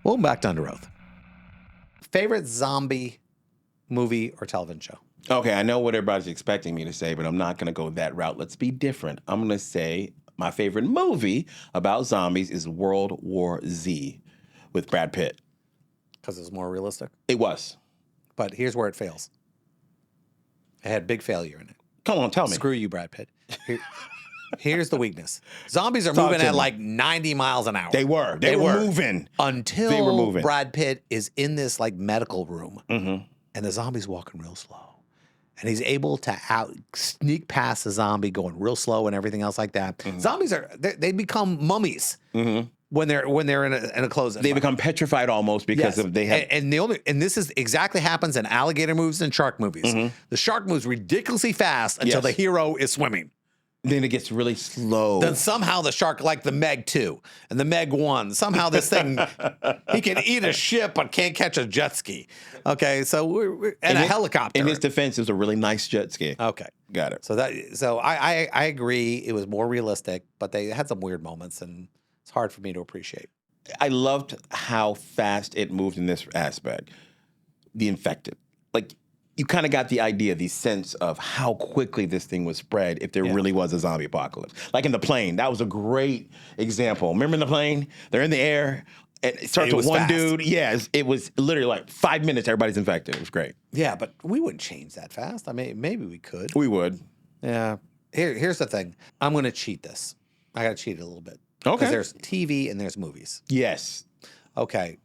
Welcome back to Under Oath. Favorite zombie movie or television show? Okay, I know what everybody's expecting me to say, but I'm not going to go that route. Let's be different. I'm going to say my favorite movie about zombies is World War Z with Brad Pitt. Because it's more realistic? It was. But here's where it fails. It had big failure in it. Come on, tell me. Screw you, Brad Pitt. Here's the weakness. Zombies are Talk moving to at me. like 90 miles an hour. They were. They were moving. Until They were moving. Brad Pitt is in this like medical room Mm-hmm. and the zombie's walking real slow. And he's able to sneak past the zombie going real slow and everything else like that. Mm-hmm. Zombies they become mummies when they're in a closed They become petrified almost because of they have. and this is exactly happens in alligator movies and shark movies. The shark moves ridiculously fast until Yes. the hero is swimming. Then it gets really slow. Then somehow the shark, like the Meg 2 and the Meg 1, somehow this thing, he can eat a ship but can't catch a jet ski. Okay, so we're and a helicopter. In his defense, it was a really nice jet ski. Okay, Got it. So I agree. It was more realistic, but they had some weird moments, and it's hard for me to appreciate. I loved how fast it moved in this aspect. The infected. Like, you kind of got the idea, the sense of how quickly this thing was spread if there really was a zombie apocalypse. Like in the plane, that was a great example. Remember in the plane? They're in the air, and it starts with one fast. dude. Yeah, it was literally like 5 minutes, everybody's infected. It was great. Yeah, but we wouldn't change that fast. I mean, maybe we could. We would. Yeah. Here's the thing. I'm going to cheat this. I got to cheat it a little bit. Okay. Because there's TV and there's movies. Yes. Okay.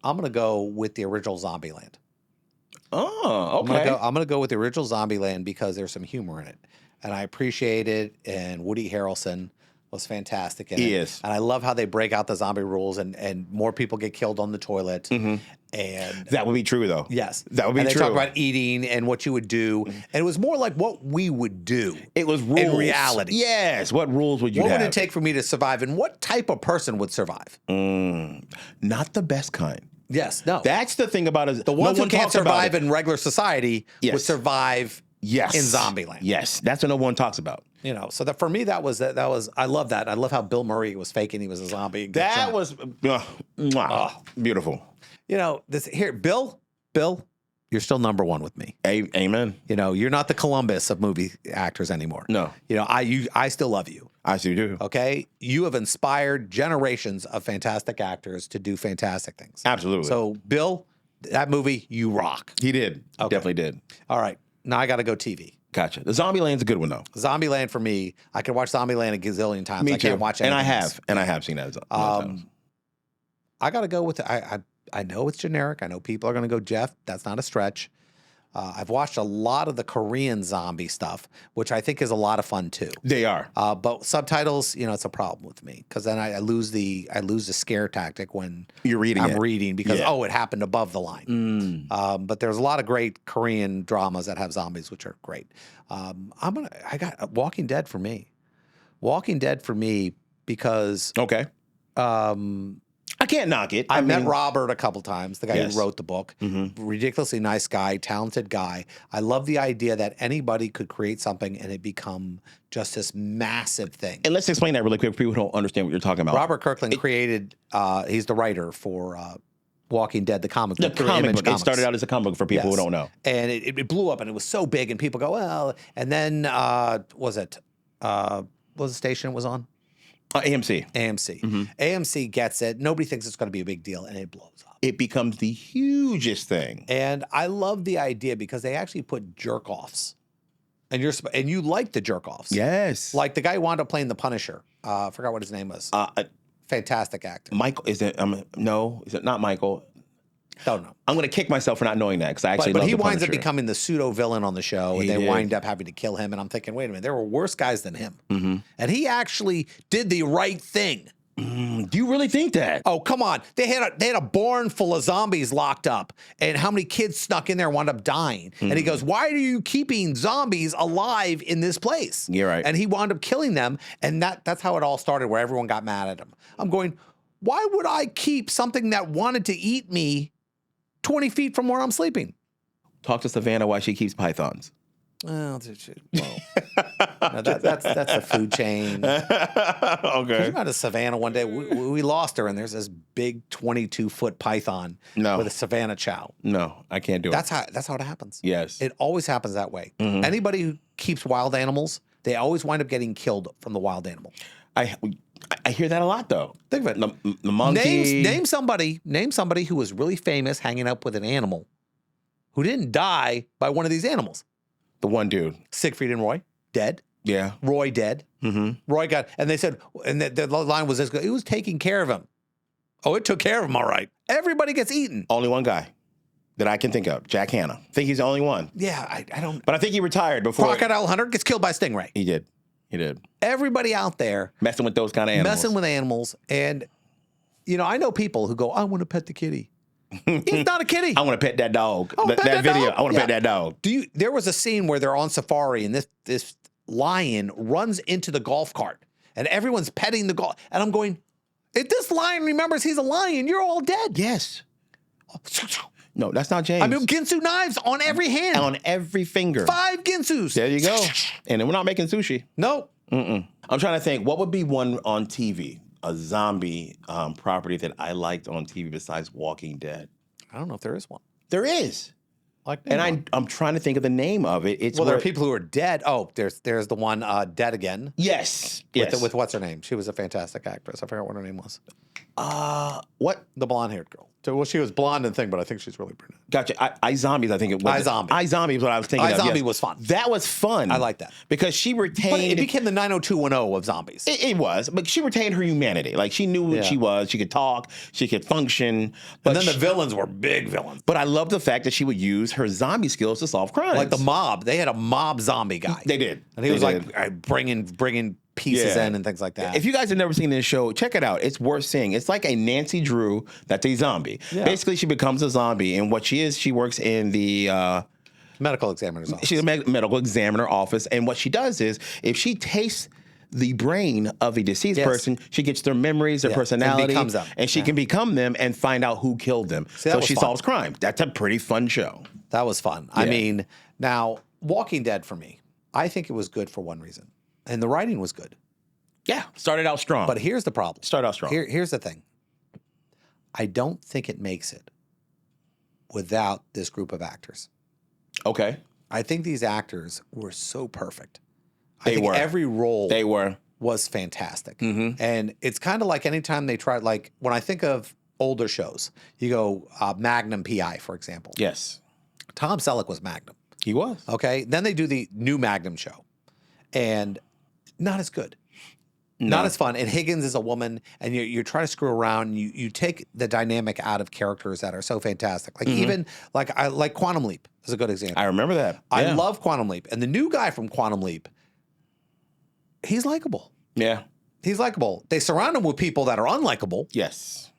I'm going to go with the original Zombieland. Oh, okay. I'm gonna go with the original Zombieland because there's some humor in it, and I appreciate it. And Woody Harrelson was fantastic in it. He is. And I love how they break out the zombie rules, and more people get killed on the toilet. And That would be true, though. yes, That would be and they true. talk about eating and what you would do, and it was more like what we would do. It was rules. in reality. Yes. What rules would you What have? would it take for me to survive, and what type of person would survive? Not the best kind. Yes, no. That's the thing about it. The ones who can't survive it. in regular society would Yes. survive Yes. in Zombieland. Yes. That's what no one talks about. You know, so that for me, that was I love that. I love how Bill Murray was faking he was a zombie. and got That shot. was beautiful. You know, Bill, you're still number one with me. Amen. You know, you're not the Columbus of movie actors anymore. No. You know, I still love you. I see you. Okay, you have inspired generations of fantastic actors to do fantastic things. Absolutely. So, Bill, that movie, you rock. He did. Definitely did. All right, now I got to go TV. Gotcha. The Zombieland's a good one, though. Zombieland for me, I could watch Zombieland a gazillion times. Me I too. can't watch and I anything have. else. And I have seen that. Times. I got to go with I know it's generic. I know people are going to go, Jeff, that's not a stretch. I've watched a lot of the Korean zombie stuff, which I think is a lot of fun too. They are. But subtitles, you know, it's a problem with me because then I lose the scare tactic when You're reading I'm it. reading because Yeah. it happened above the line. But there's a lot of great Korean dramas that have zombies, which are great. I got Walking Dead for me. Walking Dead for me because Okay. I can't knock it. I met mean, Robert a couple times, the guy Yes. who wrote the book. Ridiculously nice guy, talented guy. I love the idea that anybody could create something and it become just this massive thing. And let's explain that really quick for people who don't understand what you're talking about. Robert Kirkland created, he's the writer for Walking Dead, the comic book. The through comic Image book. It Comics. started out as a comic book for people who Yes. don't know. And it blew up and it was so big and people go, well, and then what was the station it was on? AMC. AMC. AMC gets it. Nobody thinks it's going to be a big deal, and it blows up. It becomes the hugest thing. And I love the idea because they actually put jerk offs, and you like the jerk offs. Yes. Like the guy who wound up playing the Punisher. I forgot what his name was. Fantastic actor. Michael, is it? No, is it not Michael? Don't know. I'm going to kick myself for not knowing that because I actually But love he the winds up Punisher. becoming the pseudo villain on the show, and He they did. wind up having to kill him. And I'm thinking, wait a minute, there were worse guys than him, and he actually did the right thing. Do you really think that? Oh, come on. They had a barn full of zombies locked up, and how many kids snuck in there and wound up dying. And he goes, why are you keeping zombies alive in this place? You're right. And he wound up killing them, and that's how it all started, where everyone got mad at him. I'm going, why would I keep something that wanted to eat me 20 feet from where I'm sleeping? Talk to Savannah why she keeps pythons. Well, no, that's a food chain. Could Okay. you go to Savannah one day? We lost her, and there's this big 22-foot python No. with a Savannah chow. No, I can't do it. That's how it happens. Yes. It always happens that way. Anybody who keeps wild animals, they always wind up getting killed from the wild animal. I hear that a lot though. Think of it. The monkey. Name somebody who was really famous hanging up with an animal who didn't die by one of these animals. The one dude. Siegfried and Roy, dead. Yeah. Roy dead. Roy got, and they said, and the line was this: it was taking care of him. Oh, it took care of him, all right. Everybody gets eaten. Only one guy that I can think of, Jack Hanna. I think he's the only one. Yeah, I don't. But I think he retired before. Crocodile Hunter gets killed by a stingray. He did. He did. Everybody out there Messing with those kind of animals. messing with animals, and I know people who go, "I want to pet the kitty." He's not a kitty. I want to pet that dog. Oh, pet that video. dog? I want to Yeah. pet that dog. There was a scene where they're on safari, and this lion runs into the golf cart, and everyone's petting the golf. And I'm going, if this lion remembers he's a lion, you're all dead. Yes. No, that's not James. I mean, Ginsu knives on every hand. on every finger. 5 Ginsus. There you go. And then we're not making sushi. No. I'm trying to think, what would be one on TV, a zombie property that I liked on TV besides Walking Dead? I don't know if there is one. There is. And I'm trying to think of the name of it. It's there are where- people who are dead. Oh, there's the one Dead Again. Yes. With what's her name? She was a fantastic actress. I forgot what her name was. What? The blonde-haired girl. So, well, she was blonde and thing, but I think she's really brunette. Gotcha. iZombies, I think it was. iZombie. iZombie is what I was thinking of. iZombie yes. was fun. That was fun. I like that. Because she retained... But it became the 90210 of zombies. It was, but she retained her humanity. Like, she knew what she was. She could talk. She could function. But And then the villains were big villains. But I love the fact that she would use her zombie skills to solve crimes. Like the mob. They had a mob zombie guy. They did. And he They was did. like bringing pieces in and things like that. If you guys have never seen this show, check it out. It's worth seeing. It's like a Nancy Drew that's a zombie. Yeah. Basically, she becomes a zombie, and what she is, she works in the... medical examiner's office. She's a medical examiner office, and what she does is, if she tastes the brain of a deceased person, she gets their memories, their personality, and becomes them. and she can become them and find out who killed them. So was she fun. solves crime. That's a pretty fun show. That was fun. I mean, now, Walking Dead for me, I think it was good for one reason. And the writing was good. Yeah, started out strong. But here's the problem. Started out strong. Here's the thing. I don't think it makes it without this group of actors. Okay. I think these actors were so perfect. They I think were. every role They were. was fantastic. And it's kind of like anytime they tried, like when I think of older shows, you go Magnum PI, for example. Yes. Tom Selleck was Magnum. He was. Okay. Then they do the new Magnum show. And not as good. No. Not as fun. And Higgins is a woman, and you're trying to screw around. And you take the dynamic out of characters that are so fantastic. Like even like Quantum Leap is a good example. I remember that. I Yeah. love Quantum Leap, and the new guy from Quantum Leap, he's likable. Yeah. He's likable. They surround him with people that are unlikable, Yes.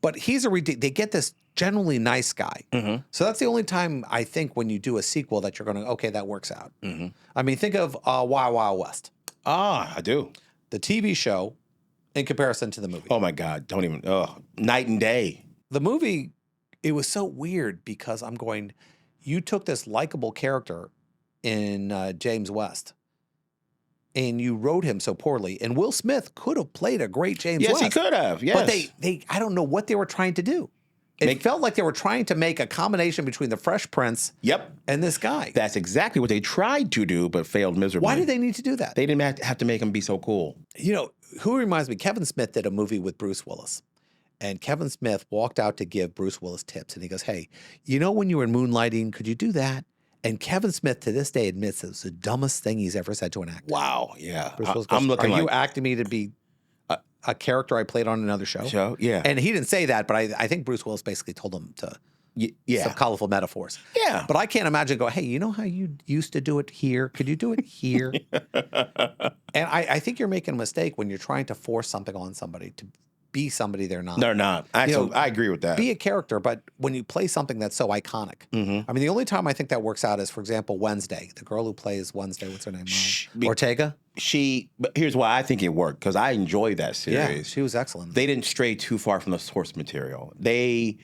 but they get this generally nice guy. So that's the only time I think when you do a sequel that you're going to, okay, that works out. I mean, think of Wild Wild West, Ah, I do. the TV show, in comparison to the movie. Oh my God. Don't even. Oh, night and day. The movie, it was so weird because I'm going, you took this likable character in James West and you wrote him so poorly. And Will Smith could have played a great James Yes, West. he could have. Yes. But they I don't know what they were trying to do. It felt like they were trying to make a combination between the Fresh Prince Yep. and this guy. That's exactly what they tried to do, but failed miserably. Why did they need to do that? They didn't have to make him be so cool. You know, who reminds me? Kevin Smith did a movie with Bruce Willis. And Kevin Smith walked out to give Bruce Willis tips. And he goes, hey, you know when you were in Moonlighting, could you do that? And Kevin Smith to this day admits it was the dumbest thing he's ever said to an actor. Wow. Yeah. Bruce Willis goes, I'm looking are like you acting me to be a character I played on another show? show. Yeah. And he didn't say that, but I think Bruce Willis basically told him to yeah. some colorful metaphors. Yeah. But I can't imagine go, hey, you know how you used to do it here? Could you do it here? And I think you're making a mistake when you're trying to force something on somebody to be somebody they're not. They're not. Actually, I agree with that. Be a character, but when you play something that's so iconic. I mean, the only time I think that works out is, for example, Wednesday. The girl who plays Wednesday, what's her name? Ortega? But here's why I think it worked, because I enjoyed that series. Yeah, she was excellent. They didn't stray too far from the source material. They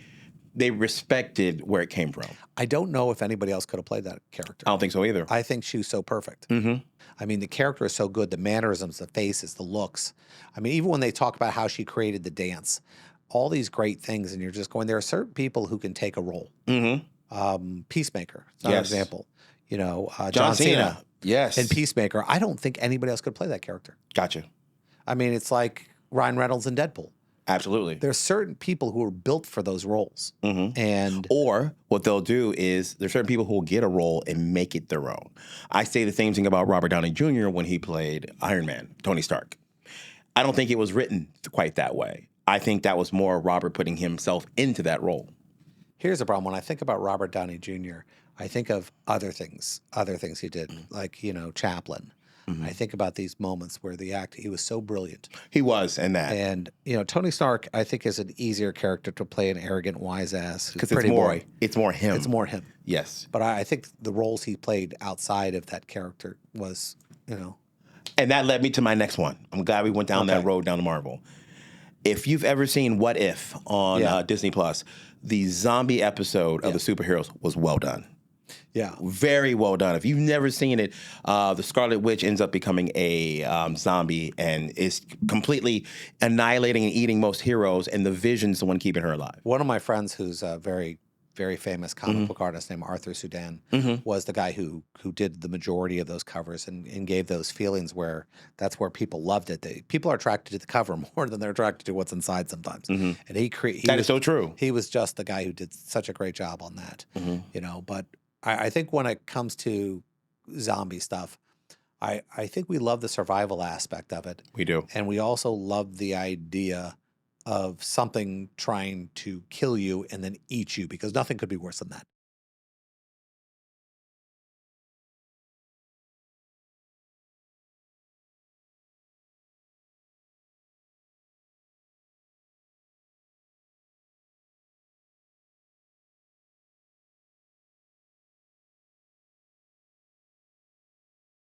they respected where it came from. I don't know if anybody else could have played that character. I don't think so either. I think she was so perfect. Mm-hmm. I mean, the character is so good. The mannerisms, the faces, the looks. I mean, even when they talk about how she created the dance, all these great things, and you're just going, there are certain people who can take a role. Mm-hmm. Peacemaker, it's not an example. You know, John Cena. Yes. And Peacemaker. I don't think anybody else could play that character. Gotcha. I mean, it's like Ryan Reynolds in Deadpool. Absolutely. There's certain people who are built for those roles. Mm-hmm. And or what they'll do is there's certain people who will get a role and make it their own. I say the same thing about Robert Downey Jr. when he played Iron Man, Tony Stark. I don't think it was written quite that way. I think that was more Robert putting himself into that role. Here's the problem. When I think about Robert Downey Jr., I think of other things he did, like, you know, Chaplin. I think about these moments where he was so brilliant. He was in that. And, you know, Tony Stark, I think, is an easier character to play an arrogant, wise ass. Because it's more him. It's more him. Yes. But I think the roles he played outside of that character was, you know. And that led me to my next one. I'm glad we went down that road down to Marvel. If you've ever seen What If on Disney Plus, the zombie episode of the superheroes was well done. Yeah. Very well done. If you've never seen it, the Scarlet Witch ends up becoming a zombie and is completely annihilating and eating most heroes, and the Vision's the one keeping her alive. One of my friends who's a very, very famous comic book artist named Arthur Sudan was the guy who did the majority of those covers and gave those feelings where that's where people loved it. People are attracted to the cover more than they're attracted to what's inside sometimes. And That is so true. He was just the guy who did such a great job on that, you know, but I think when it comes to zombie stuff, I think we love the survival aspect of it. We do. And we also love the idea of something trying to kill you and then eat you, because nothing could be worse than that.